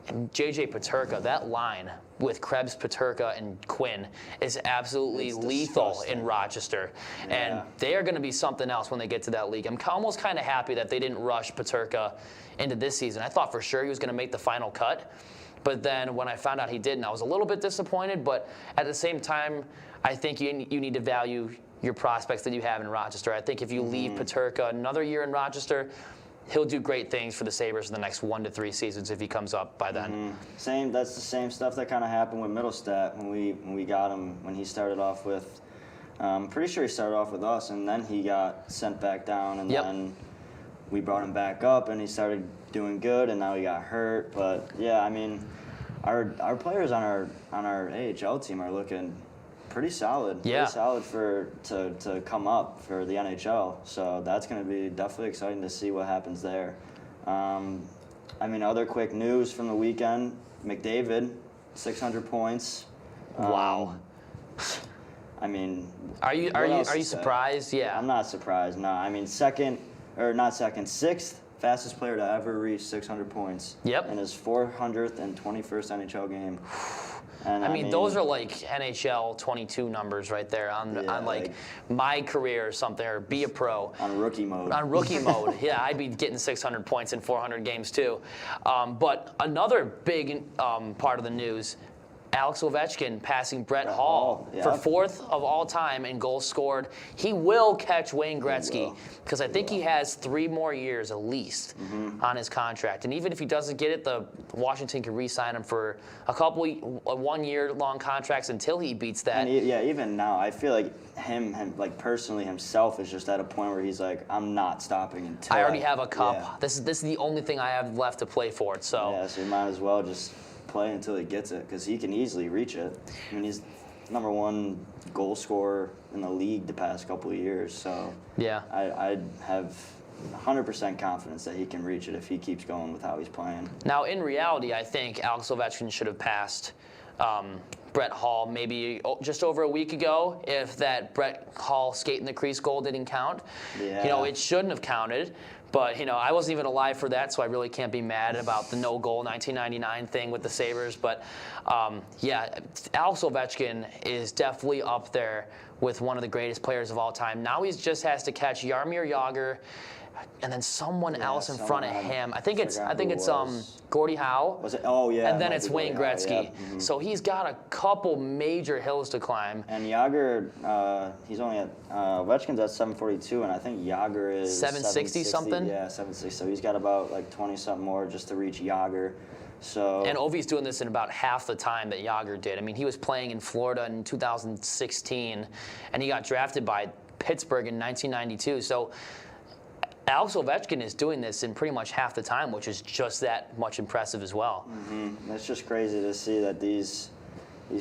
and JJ Peterka. That line with Krebs, Peterka, and Quinn is absolutely lethal in Rochester. And they are going to be something else when they get to that league. I'm almost kind of happy that they didn't rush Peterka into this season. I thought for sure he was going to make the final cut. But then when I found out he didn't, I was a little bit disappointed. But at the same time, I think you need to value your prospects that you have in Rochester. I think if you leave Peterka another year in Rochester, he'll do great things for the Sabres in the next 1 to 3 seasons if he comes up by then. That's the same stuff that kind of happened with Middlestat when we got him, when he started off with, pretty sure he started off with us, and then he got sent back down, and then we brought him back up, and he started doing good, and now he got hurt. But yeah, I mean, our players on our AHL team are looking pretty solid. Yeah. Pretty solid to come up for the NHL. So that's going to be definitely exciting to see what happens there. I mean, other quick news from the weekend: McDavid, 600 points. Wow. I mean, are you surprised? Yeah. I'm not surprised. No, I mean, sixth fastest player to ever reach 600 points. Yep. In his 421st NHL game. And I mean, those are like NHL 22 numbers right there on like my career or something, or be a pro. On rookie mode. On rookie mode, yeah, I'd be getting 600 points in 400 games too. But another big part of the news, Alex Ovechkin passing Brett Hall for 4th of all time in goals scored. He will catch Wayne Gretzky because I think he has 3 more years at least on his contract. And even if he doesn't get it, the Washington can re-sign him for a couple 1-year-long contracts until he beats that. And even now, I feel like him like personally himself is just at a point where he's like, I'm not stopping until I already have a cup. Yeah. This is the only thing I have left to play for it. So so you might as well just play until he gets it, because he can easily reach it. I mean, he's #1 goal scorer in the league the past couple of years, so yeah, I have 100% confidence that he can reach it if he keeps going with how he's playing. Now, in reality, I think Alex Ovechkin should have passed Brett Hall maybe just over a week ago if that Brett Hall skate in the crease goal didn't count. Yeah. You know, it shouldn't have counted. But, you know, I wasn't even alive for that, so I really can't be mad about the no-goal 1999 thing with the Sabres. But, yeah, Alex Ovechkin is definitely up there with one of the greatest players of all time. Now he just has to catch Jaromir Jagr and then someone else in front of him. I think it's Gordie Howe. Was it? Oh yeah. And then it's Wayne Gretzky. Yeah. So he's got a couple major hills to climb. And Jagr, he's only at Ovechkin's at 742, and I think Jagr is 760 something. Yeah, 760. So he's got about like 20 something more just to reach Jagr. So and Ovi's doing this in about half the time that Jagr did. I mean, he was playing in Florida in 2016, and he got drafted by Pittsburgh in 1992. So Alex Ovechkin is doing this in pretty much half the time, which is just that much impressive as well. It's just crazy to see that these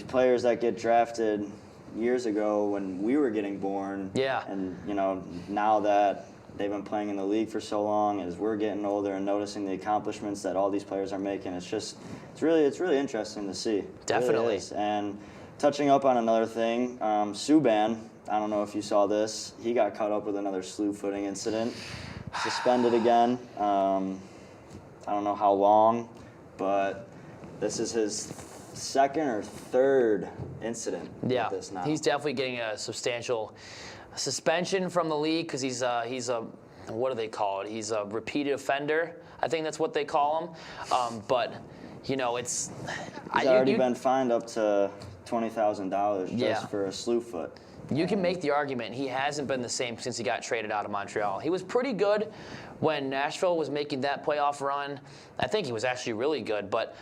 players that get drafted years ago when we were getting born, and you know, now that they've been playing in the league for so long, as we're getting older and noticing the accomplishments that all these players are making, it's really interesting to see. Definitely. It really is. And touching up on another thing, Subban, I don't know if you saw this, he got caught up with another slew footing incident. Suspended again. I don't know how long, but this is his 2nd or 3rd incident. Yeah, with this now. He's definitely getting a substantial suspension from the league because he's a what do they call it? He's a repeated offender. I think that's what they call him. But you know, it's he's already been fined up to $20,000 just for a slew foot. You can make the argument he hasn't been the same since he got traded out of Montreal. He was pretty good when Nashville was making that playoff run. I think he was actually really good, but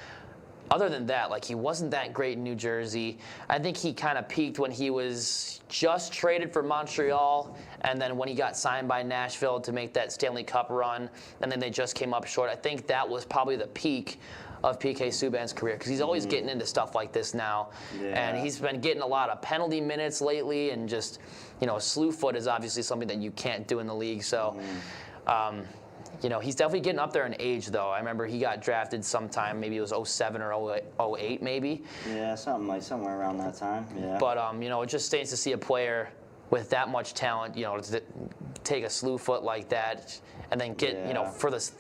other than that, like, he wasn't that great in New Jersey. I think he kind of peaked when he was just traded for Montreal, and then when he got signed by Nashville to make that Stanley Cup run, and then they just came up short. I think that was probably the peak of PK Subban's career, because he's always getting into stuff like this now. And he's been getting a lot of penalty minutes lately, and just, you know, slew foot is obviously something that you can't do in the league. So, you know, he's definitely getting up there in age, though. I remember he got drafted sometime, maybe it was 07 or 08, maybe. Yeah, somewhere around that time, yeah. But, you know, it just stays to see a player with that much talent, you know, to take a slew foot like that and then get, you know, for this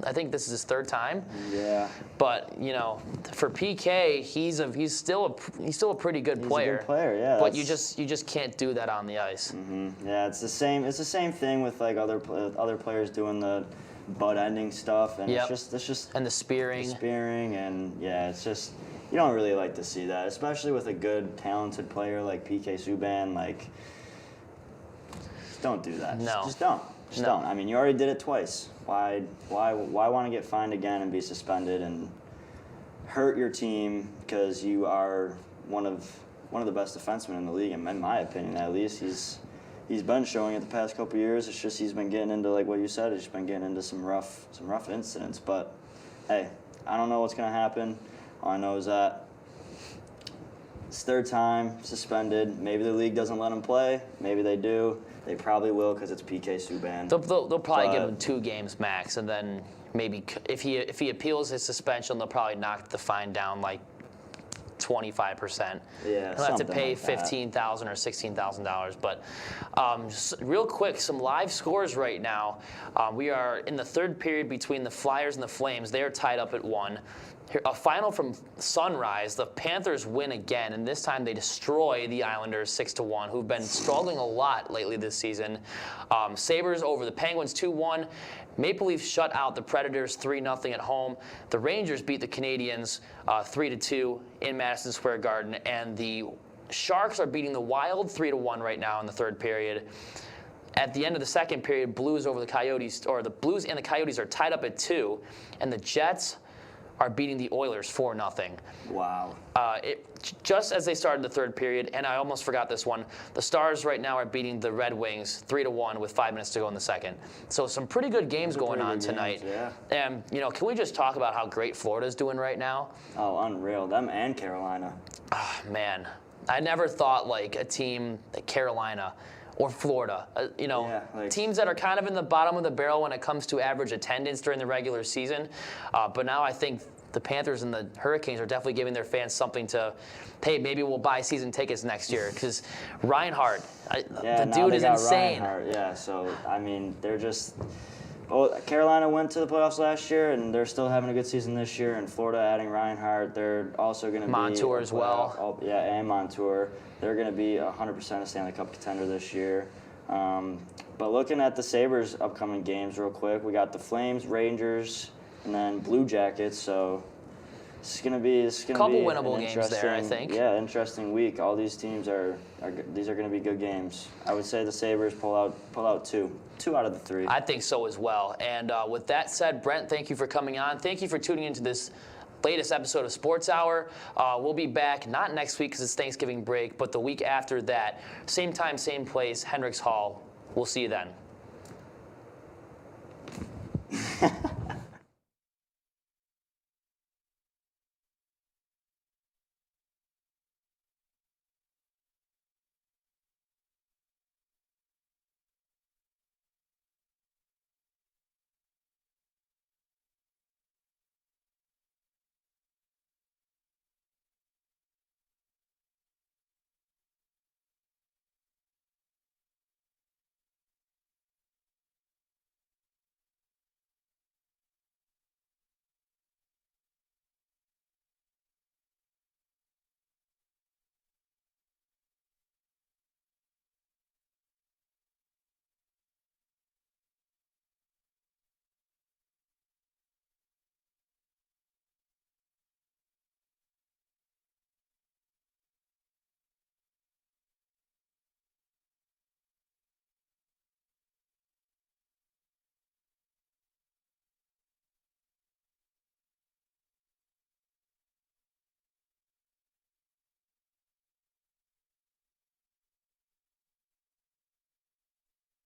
I think this is his 3rd time. Yeah. But, you know, for PK, he's still a pretty good player. He's a good player, yeah. But you just can't do that on the ice. Yeah, it's the same thing with like other players doing the butt-ending stuff, and Yep. it's just and the spearing. And yeah, it's just you don't really like to see that, especially with a good, talented player like PK Subban. Like, just don't do that. No. Just don't. Just don't. I mean, you already did it twice. Why want to get fined again and be suspended and hurt your team because you are one of the best defensemen in the league, in my opinion, at least. He's been showing it the past couple of years. It's just he's been getting into, like what you said, he's been getting into some rough incidents. But hey, I don't know what's gonna happen. All I know is that it's third time suspended. Maybe the league doesn't let him play. Maybe they do. They probably will because it's PK Subban. They'll probably give him 2 games max, and then maybe if he appeals his suspension, they'll probably knock the fine down like 25%. Yeah, he'll have to pay like that. $15,000 or $16,000. But just real quick, some live scores right now. We are in the third period between the Flyers and the Flames. They are tied up at 1. A final from Sunrise. The Panthers win again, and this time they destroy the Islanders 6-1, who've been struggling a lot lately this season. Sabres over the Penguins 2-1. Maple Leafs shut out the Predators 3-0 at home. The Rangers beat the Canadiens 3-2 in Madison Square Garden, and the Sharks are beating the Wild 3-1 right now in the third period. At the end of the second period, Blues over the Coyotes, or the Blues and the Coyotes are tied up at 2, and the Jets are beating the Oilers 4-0. Wow. Just as they started the third period, and I almost forgot this one, the Stars right now are beating the Red Wings 3-1 with 5 minutes to go in the second. So some pretty good games going on tonight. Yeah. And, can we just talk about how great Florida's doing right now? Oh, unreal. Them and Carolina. Oh, man. I never thought like a team like Carolina or Florida, teams that are kind of in the bottom of the barrel when it comes to average attendance during the regular season. But now I think the Panthers and the Hurricanes are definitely giving their fans something to, hey, maybe we'll buy season tickets next year. Because Reinhart, the dude is insane. Reinhart, yeah, so, I mean, they're just... Oh, Carolina went to the playoffs last year, and they're still having a good season this year. And Florida adding Reinhart, they're also going to be... Montour as well. And Montour. They're going to be 100% a Stanley Cup contender this year. But looking at the Sabres' upcoming games real quick, we got the Flames, Rangers, and then Blue Jackets. So it's going to be a couple winnable games there, I think. Yeah, interesting week. All these teams these are going to be good games. I would say the Sabres pull out 2 out of the 3. I think so as well. And with that said, Brent, thank you for coming on. Thank you for tuning into this latest episode of Sports Hour. We'll be back not next week because it's Thanksgiving break, but the week after that. Same time, same place, Hendricks Hall. We'll see you then.